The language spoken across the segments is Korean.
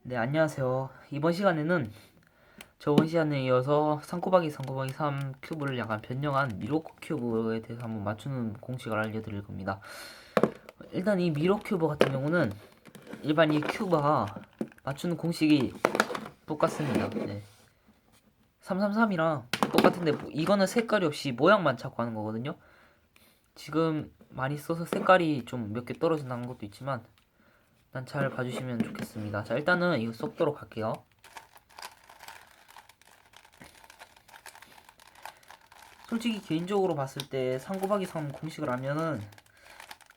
네, 안녕하세요. 이번 시간에는 저번 시간에 이어서 3 곱하기 3 곱하기 3 큐브를 약간 변형한 미로크 큐브에 대해서 한번 맞추는 공식을 알려드릴 겁니다. 일단 이 미로 큐브 같은 경우는 일반 이 큐브와 맞추는 공식이 똑같습니다. 네. 333이랑 똑같은데 이거는 색깔이 없이 모양만 찾고 하는 거거든요. 지금 많이 써서 색깔이 좀 몇 개 떨어진다는 것도 있지만 일단 잘 봐주시면 좋겠습니다. 자, 일단은 이거 쏙도록 할게요. 솔직히 개인적으로 봤을 때 3 곱하기 3 공식을 알면은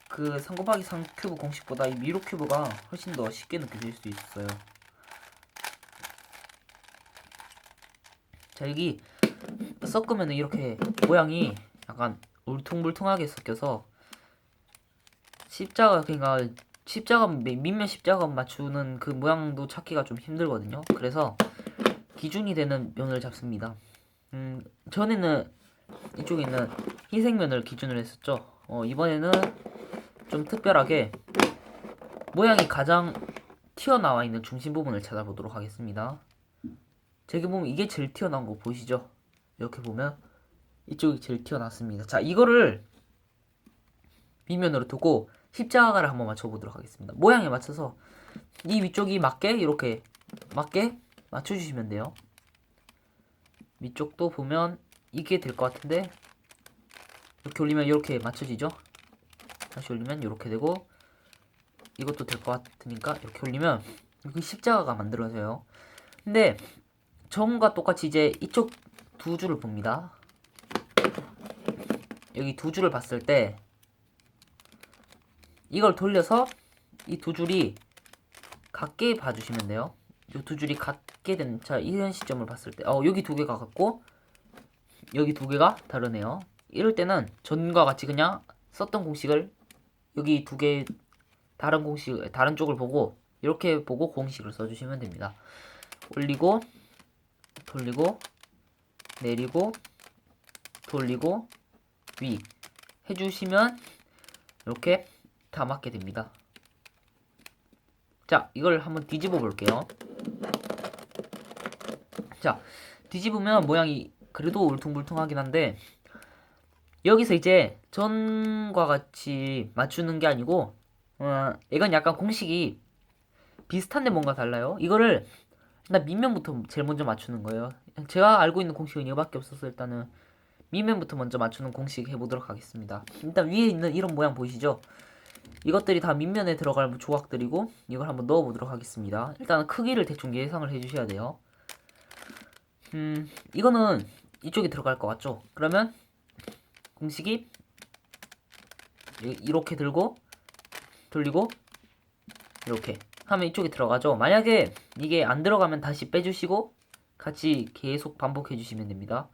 그 3 곱하기 3 큐브 공식보다 이 미로 큐브가 훨씬 더 쉽게 느껴질 수 있어요. 자, 여기 섞으면 이렇게 모양이 약간 울퉁불퉁하게 섞여서 십자가, 그러니까 밑면 십자가 맞추는 그 모양도 찾기가 좀 힘들거든요. 그래서 기준이 되는 면을 잡습니다. 전에는 이쪽에 있는 흰색면을 기준으로 했었죠. 이번에는 좀 특별하게 모양이 가장 튀어나와 있는 중심 부분을 찾아보도록 하겠습니다. 저기 보면 이게 제일 튀어나온 거 보이시죠? 이렇게 보면 이쪽이 제일 튀어나왔습니다. 자, 이거를 밑면으로 두고 십자가를 한번 맞춰보도록 하겠습니다. 모양에 맞춰서 이 위쪽이 맞게 이렇게 맞게 맞춰주시면 돼요. 위쪽도 보면 이게 될 것 같은데 이렇게 올리면 이렇게 맞춰지죠? 다시 올리면 이렇게 되고 이것도 될 것 같으니까 이렇게 올리면 여기 십자가가 만들어져요. 근데 저음과 똑같이 이제 이쪽 두 줄을 봅니다. 여기 두 줄을 봤을 때 이걸 돌려서 이 두 줄이 같게 봐주시면 돼요. 이 두 줄이 같게 된, 자, 이런 시점을 봤을 때 여기 두 개가 같고 여기 두 개가 다르네요. 이럴 때는 전과 같이 그냥 썼던 공식을 여기 두 개 다른 공식, 다른 쪽을 보고 이렇게 보고 공식을 써주시면 됩니다. 올리고 돌리고 내리고 돌리고 위 해주시면 이렇게 다 맞게 됩니다. 자, 이걸 한번 뒤집어 볼게요. 자, 뒤집으면 모양이 그래도 울퉁불퉁하긴 한데 여기서 이제 전과 같이 맞추는 게 아니고 이건 약간 공식이 비슷한데 뭔가 달라요. 이거를 일단 밑면부터 제일 먼저 맞추는 거예요. 제가 알고 있는 공식은 이거밖에 없어서 일단은 밑면부터 먼저 맞추는 공식 해보도록 하겠습니다. 일단 위에 있는 이런 모양 보이시죠? 이것들이 다 밑면에 들어갈 조각들이고 이걸 한번 넣어보도록 하겠습니다. 일단 크기를 대충 예상을 해주셔야 돼요. 이거는 이쪽에 들어갈 것 같죠? 그러면 공식이 이렇게 들고 돌리고 이렇게 하면 이쪽에 들어가죠. 만약에 이게 안 들어가면 다시 빼주시고 같이 계속 반복해 주시면 됩니다.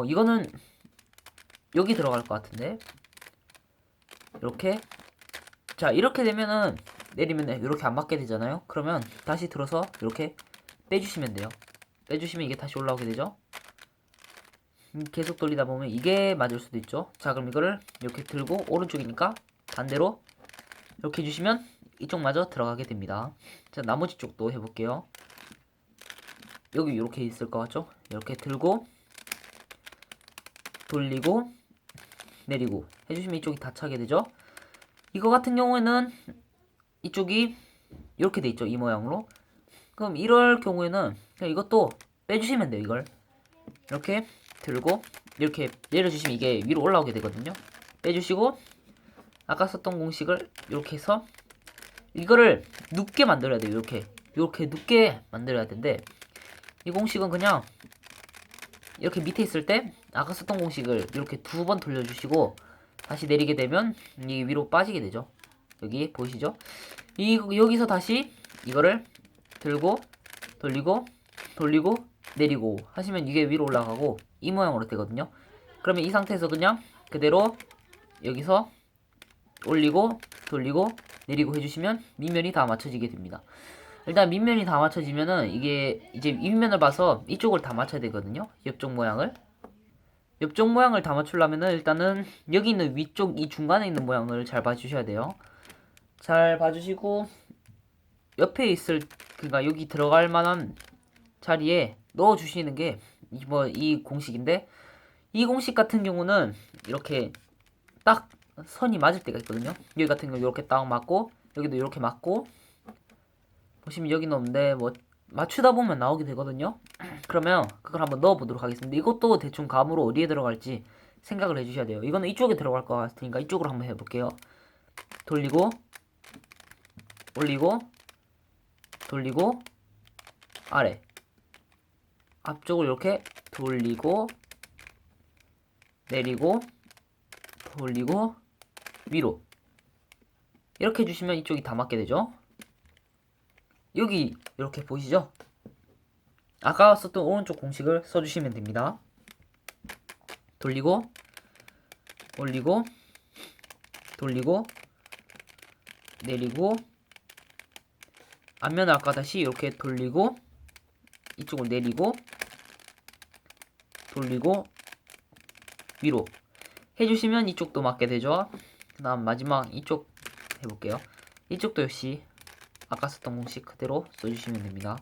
이거는 여기 들어갈 것 같은데 이렇게. 자, 이렇게 되면은 내리면 이렇게 안 맞게 되잖아요. 그러면 다시 들어서 이렇게 빼주시면 돼요. 빼주시면 이게 다시 올라오게 되죠. 계속 돌리다 보면 이게 맞을 수도 있죠. 자, 그럼 이거를 이렇게 들고 오른쪽이니까 반대로 이렇게 해주시면 이쪽마저 들어가게 됩니다. 자, 나머지 쪽도 해볼게요. 여기 이렇게 있을 것 같죠? 이렇게 들고 돌리고 내리고 해주시면 이쪽이 다 차게 되죠. 이거 같은 경우에는 이쪽이 이렇게 돼 있죠. 이 모양으로. 그럼 이럴 경우에는 그냥 이것도 빼주시면 돼요. 이걸 이렇게 들고 이렇게 내려주시면 이게 위로 올라오게 되거든요. 빼주시고 아까 썼던 공식을 이렇게 해서 이거를 눕게 만들어야 돼요. 이렇게 눕게 만들어야 되는데 이 공식은 그냥 이렇게 밑에 있을 때 아까 썼던 공식을 이렇게 두 번 돌려주시고 다시 내리게 되면 이 위로 빠지게 되죠. 여기 보이시죠? 여기서 다시 이거를 들고 돌리고 돌리고 내리고 하시면 이게 위로 올라가고 이 모양으로 되거든요. 그러면 이 상태에서 그냥 그대로 여기서 올리고 돌리고 내리고 해주시면 밑면이 다 맞춰지게 됩니다. 일단 밑면이 다 맞춰지면은 이게 이제 윗면을 봐서 이쪽을 다 맞춰야 되거든요. 옆쪽 모양을 다 맞추려면은 일단은 여기 있는 위쪽 이 중간에 있는 모양을 잘 봐주셔야 돼요. 잘 봐주시고 옆에 있을 그러니까 여기 들어갈 만한 자리에 넣어 주시는 게 이 공식인데, 이 공식 같은 경우는 이렇게 딱 선이 맞을 때가 있거든요. 여기 같은 경우 이렇게 딱 맞고, 여기도 이렇게 맞고, 보시면 여기는 없는데 뭐 맞추다 보면 나오게 되거든요. 그러면 그걸 한번 넣어 보도록 하겠습니다. 이것도 대충 감으로 어디에 들어갈지 생각을 해주셔야 돼요. 이거는 이쪽에 들어갈 것 같으니까 이쪽으로 한번 해볼게요. 돌리고, 올리고, 돌리고, 아래, 앞쪽을 이렇게 돌리고, 내리고, 돌리고, 위로, 이렇게 해주시면 이쪽이 다 맞게 되죠. 여기 이렇게 보이시죠? 아까 썼던 오른쪽 공식을 써주시면 됩니다. 돌리고, 올리고, 돌리고, 내리고, 앞면을 아까 다시 이렇게 돌리고, 이쪽을 내리고, 돌리고, 위로 해주시면 이쪽도 맞게 되죠. 그 다음 마지막 이쪽 해볼게요. 이쪽도 역시 아까 썼던 공식 그대로 써주시면 됩니다.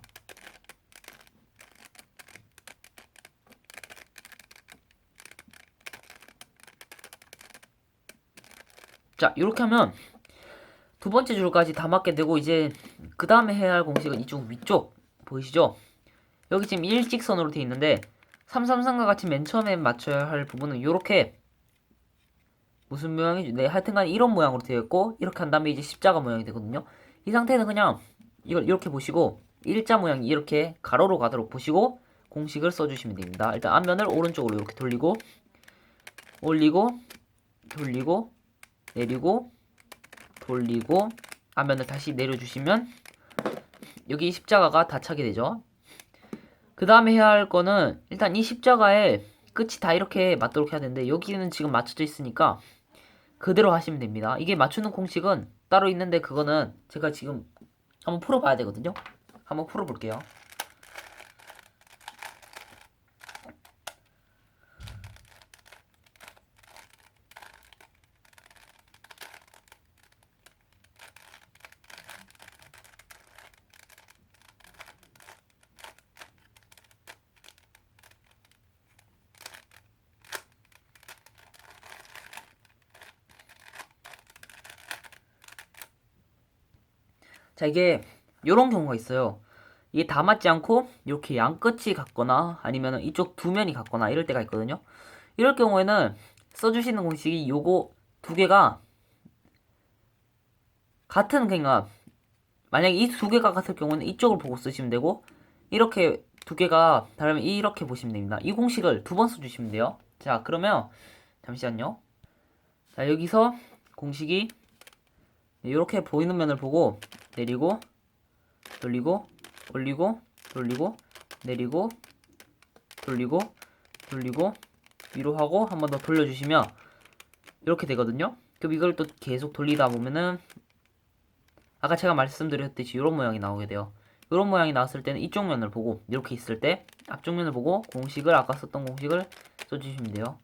자, 이렇게 하면 두 번째 줄까지 다 맞게 되고, 이제 그 다음에 해야 할 공식은 이쪽 위쪽 보이시죠? 여기 지금 일직선으로 되어 있는데 333과 같이 맨 처음에 맞춰야 할 부분은 이렇게 무슨 모양이지? 네, 하여튼간 이런 모양으로 되어 있고, 이렇게 한 다음에 이제 십자가 모양이 되거든요. 이 상태는 그냥 이걸 이렇게 보시고 일자 모양이 이렇게 가로로 가도록 보시고 공식을 써주시면 됩니다. 일단 앞면을 오른쪽으로 이렇게 돌리고, 올리고, 돌리고, 내리고, 돌리고, 앞면을 다시 내려주시면 여기 십자가가 다 차게 되죠. 그 다음에 해야 할 거는 일단 이 십자가의 끝이 다 이렇게 맞도록 해야 되는데, 여기는 지금 맞춰져 있으니까 그대로 하시면 됩니다. 이게 맞추는 공식은 따로 있는데 그거는 제가 지금 한번 풀어봐야 되거든요. 한번 풀어볼게요. 자, 이게 요런 경우가 있어요. 이게 다 맞지 않고 이렇게 양끝이 같거나 아니면 이쪽 두 면이 같거나 이럴 때가 있거든요. 이럴 경우에는 써주시는 공식이 요거 두 개가 같은, 그러니까 만약에 이 두 개가 같을 경우는 이쪽을 보고 쓰시면 되고, 이렇게 두 개가 다르면 이렇게 보시면 됩니다. 이 공식을 두 번 써주시면 돼요. 자, 그러면 잠시만요. 자, 여기서 공식이 이렇게 보이는 면을 보고 내리고, 돌리고, 올리고, 돌리고, 내리고, 돌리고, 돌리고, 위로 하고 한 번 더 돌려주시면 이렇게 되거든요. 그럼 이걸 또 계속 돌리다 보면은 아까 제가 말씀드렸듯이 이런 모양이 나오게 돼요. 이런 모양이 나왔을 때는 이쪽 면을 보고, 이렇게 있을 때 앞쪽 면을 보고 공식을, 아까 썼던 공식을 써주시면 돼요.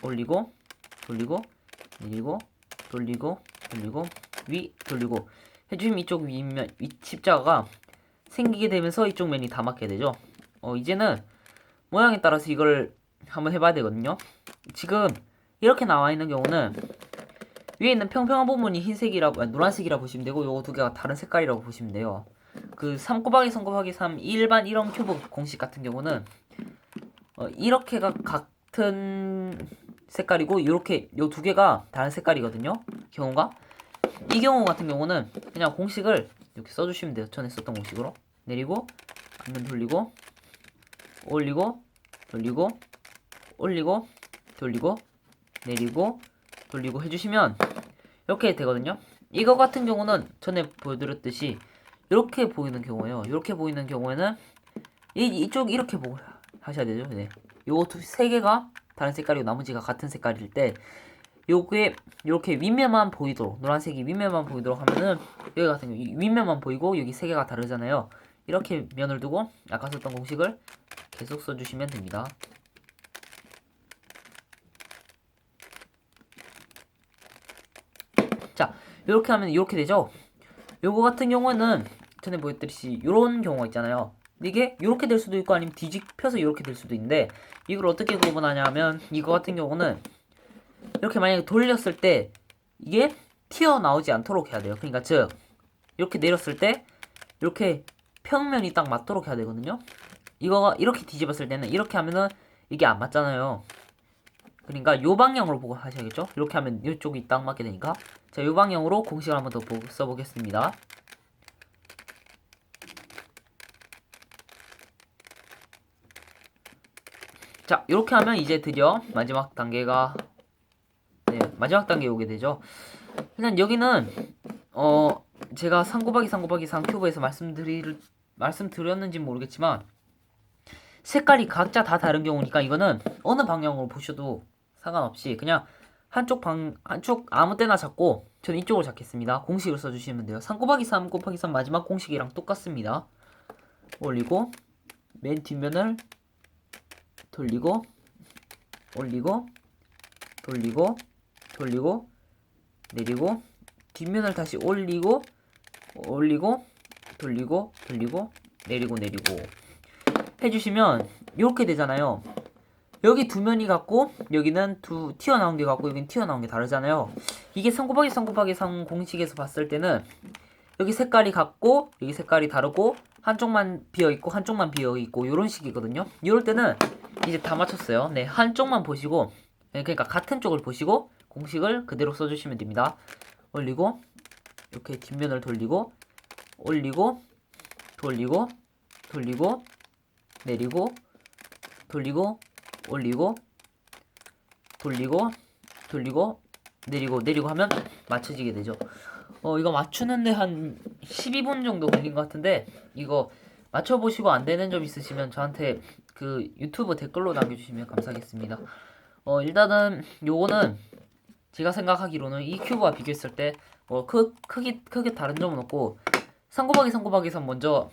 올리고, 돌리고, 내리고, 돌리고, 돌리고, 위, 돌리고 해주시면 이쪽 윗면, 십자가가 생기게 되면서 이쪽 면이 다 맞게 되죠. 이제는 모양에 따라서 이걸 한번 해봐야 되거든요. 지금 이렇게 나와 있는 경우는 위에 있는 평평한 부분이 흰색이라고, 노란색이라 보시면 되고, 요거 두 개가 다른 색깔이라고 보시면 돼요. 그 3 곱하기 3 곱하기 3 일반 1원 큐브 공식 같은 경우는 이렇게가 같은 색깔이고, 이렇게 요 두 개가 다른 색깔이거든요. 경우가 이 경우 같은 경우는 그냥 공식을 이렇게 써주시면 돼요. 전에 썼던 공식으로 내리고, 앞면 돌리고, 올리고, 돌리고, 올리고, 돌리고, 내리고, 돌리고 해주시면 이렇게 되거든요. 이거 같은 경우는 전에 보여드렸듯이 이렇게 보이는 경우예요. 이렇게 보이는 경우에는 이쪽 이렇게 보고 하셔야 되죠. 네. 요 세 개가 다른 색깔이고 나머지가 같은 색깔일 때 요게 이렇게 윗면만 보이도록, 노란색이 윗면만 보이도록 하면은, 여기 같은 경우 윗면만 보이고 여기 세 개가 다르잖아요. 이렇게 면을 두고 아까 썼던 공식을 계속 써주시면 됩니다. 자, 이렇게 하면 이렇게 되죠. 요거 같은 경우는 전에 보여드렸듯이 요런 경우가 있잖아요. 이게 요렇게 될 수도 있고 아니면 뒤집혀서 요렇게 될 수도 있는데 이걸 어떻게 구분하냐면 이거 같은 경우는 이렇게 만약에 돌렸을 때 이게 튀어나오지 않도록 해야 돼요. 그러니까 즉 이렇게 내렸을 때 이렇게 평면이 딱 맞도록 해야 되거든요. 이거가 이렇게 뒤집었을 때는 이렇게 하면은 이게 안 맞잖아요. 그러니까 요 방향으로 보고 하셔야겠죠. 이렇게 하면 이쪽이 딱 맞게 되니까. 자, 요 방향으로 공식을 한번 더 써보겠습니다. 자, 이렇게 하면 이제 드디어 마지막 단계가 마지막 단계에 오게 되죠. 일단 여기는 제가 3 곱하기 3 곱하기 3 큐브에서 말씀드렸는지 모르겠지만 색깔이 각자 다 다른 경우니까 이거는 어느 방향으로 보셔도 상관없이 그냥 한쪽 아무 때나 잡고 저는 이쪽으로 잡겠습니다. 공식을 써주시면 돼요. 3 곱하기 3 곱하기 3 마지막 공식이랑 똑같습니다. 올리고 맨 뒷면을 돌리고 올리고 돌리고 돌리고 내리고 뒷면을 다시 올리고 올리고 돌리고 돌리고 내리고 내리고 해주시면 이렇게 되잖아요. 여기 두 면이 같고 여기는 두 튀어나온 게 같고 여기는 튀어나온 게 다르잖아요. 이게 3 곱하기 3 곱하기 3 공식에서 봤을 때는 여기 색깔이 같고 여기 색깔이 다르고 한쪽만 비어있고 한쪽만 비어있고 이런 식이거든요. 이럴 때는 이제 다 맞췄어요. 네, 한쪽만 보시고 그러니까 같은 쪽을 보시고 공식을 그대로 써주시면 됩니다. 올리고 이렇게 뒷면을 돌리고 올리고 돌리고 돌리고 내리고 돌리고 올리고 돌리고 돌리고 내리고 하면 맞춰지게 되죠. 이거 맞추는데 한 12분 정도 걸린 것 같은데 이거 맞춰보시고 안 되는 점 있으시면 저한테 그 유튜브 댓글로 남겨주시면 감사하겠습니다. 일단은 요거는 제가 생각하기로는 이 큐브와 비교했을 때 크게 다른 점은 없고 3 곱하기 3 곱하기 3 먼저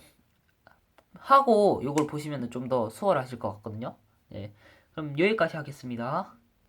하고 요걸 보시면 좀 더 수월하실 것 같거든요. 네, 그럼 여기까지 하겠습니다.